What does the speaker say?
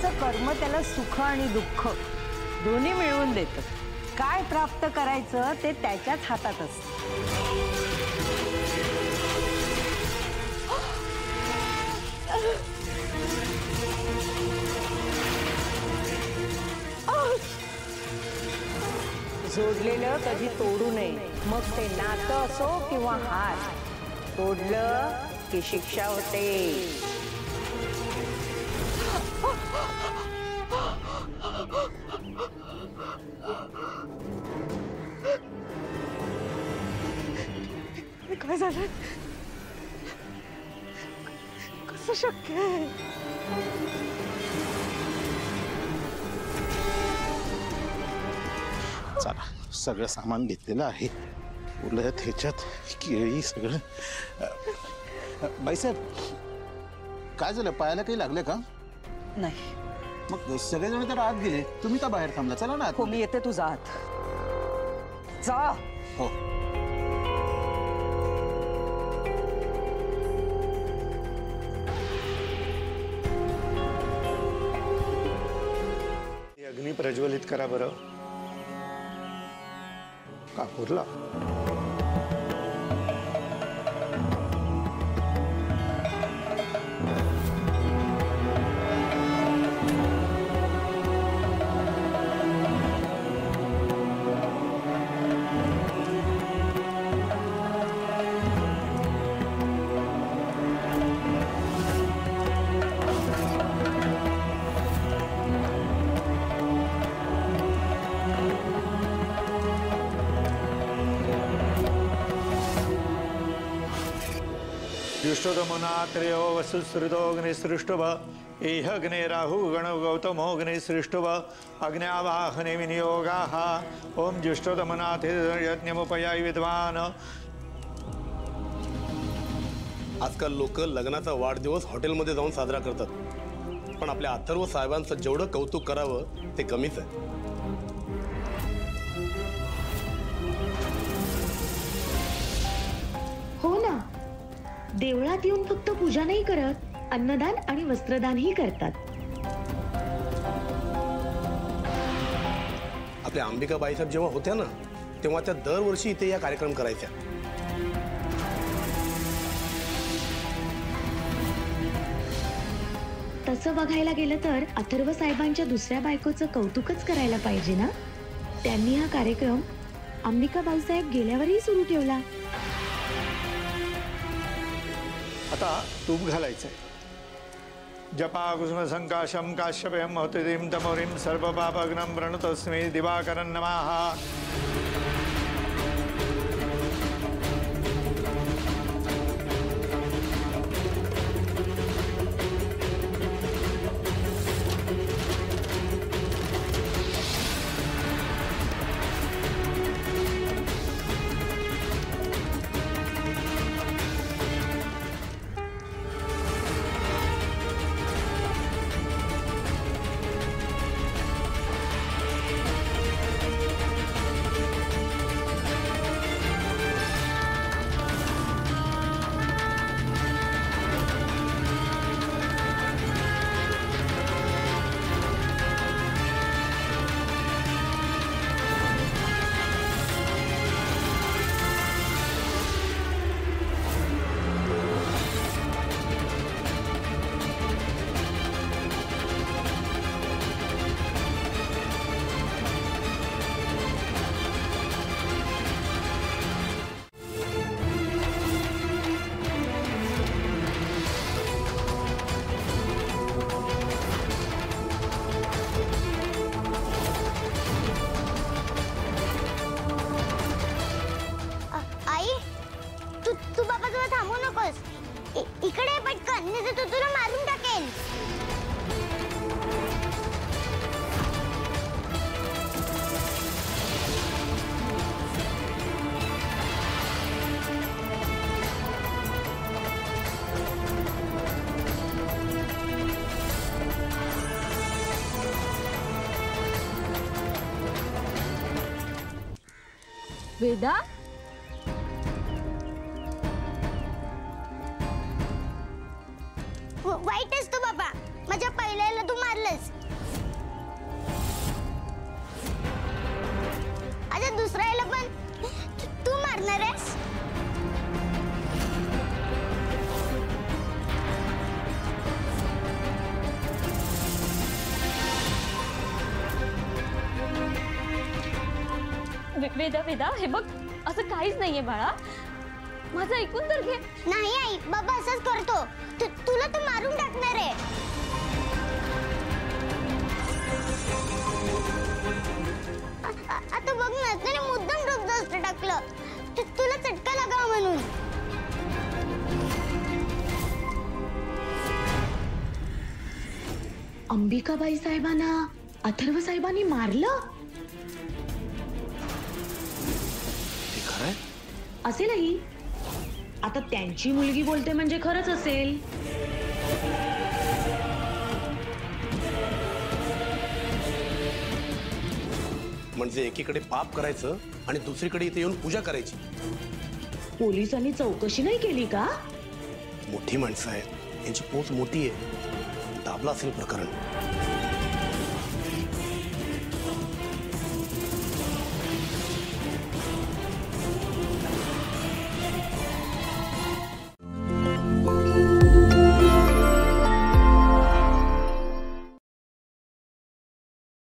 देवाचं कर्म त्याला सुख आणि दुःख दोन्ही मिळवून देतं. काय प्राप्त करायचं ते त्याच्याच हातात असतं. जोडलेलं कधी तोडू नये. मग ते नातं असो किंवा हार. तोडलं की शिक्षा होते. काय झालं? कसं शक्य आहे? चला, सगळं सामान घेतलेलं आहे. उलट ह्याच्यात केळी सगळं. बाईसाहेब, काय झालं? पायाला काही लागले का? नाही. मग सगळेजण तर आत गेले, तुम्ही का बाहेर थांबला? चला ना. हो, मी येते तुझा आत. जा. हो. अग्नी प्रज्वलित करा बरं. कापूरला जुष्टोदमुनात्रेयो वसुश्रुतोऽग्निसृष्टुभ इह अग्ने राहु गण गौतमोऽग्निसृष्टुभ अग्न्यावाहने विनियोगाः ओम जुष्टोदमुनाथे यज्ञमुपयाय विद्वान. आजकाल लोक लग्नाचा वाढदिवस हॉटेलमध्ये जाऊन साजरा करतात, पण आपल्या अथर्व साहेबांचं जेवढं कौतुक करावं ते कमीच आहे. हो ना, देवळात येऊन फक्त पूजा नाही करत, अन्नदान आणि वस्त्रदानही करतात. आपल्या अंबिका बाईसाहेब जेव्हा होत्या ना, तेव्हा त्या दरवर्षी इथे या कार्यक्रम करायच्या. तसं बघायला गेलं तर अथर्व साहेबांच्या दुसऱ्या बायकोचं कौतुकच करायला पाहिजे ना. त्यांनी हा कार्यक्रम अंबिका बाईसाहेब गेल्यावरही सुरू ठेवला. आता तूप घालायचंय. जपा कुसुम संकाशम काश्यपेयम महतीम तमोरीम सर्व पापग्नम प्रणतस्मै दिवाकरं नमः. इकडे पटकन, नाही तर तुला मारून टाकेल. वेदा, वाईट असतो बाबा, माझ्या पहिल्याला तू मारलंस. दुसऱ्या आईला पण तू मारणार आहेस? वेदा वेदा हे बघ, असं काहीच नाहीये बाळा, माझं ऐकून तर घे. नाही आई, बाबा असंच करतो. तुला तर मारून टाकणार आहे. आता बघ ना, त्याने मुद्दाम डोकं टाकलं तुला चटका लागावा म्हणून. अंबिकाबाई साहेबांना अथर्व साहेबांनी मारलं हे खरंय? असेलही. आता त्यांची मुलगी बोलते म्हणजे खरंच असेल. म्हणजे एकीकडे पाप करायचं आणि दुसरीकडे इथे येऊन पूजा करायची. पोलिसांनी चौकशी नाही केली का? मोठी माणसं आहेत, यांची पोच मोठी आहे, दाबला असेल प्रकरण.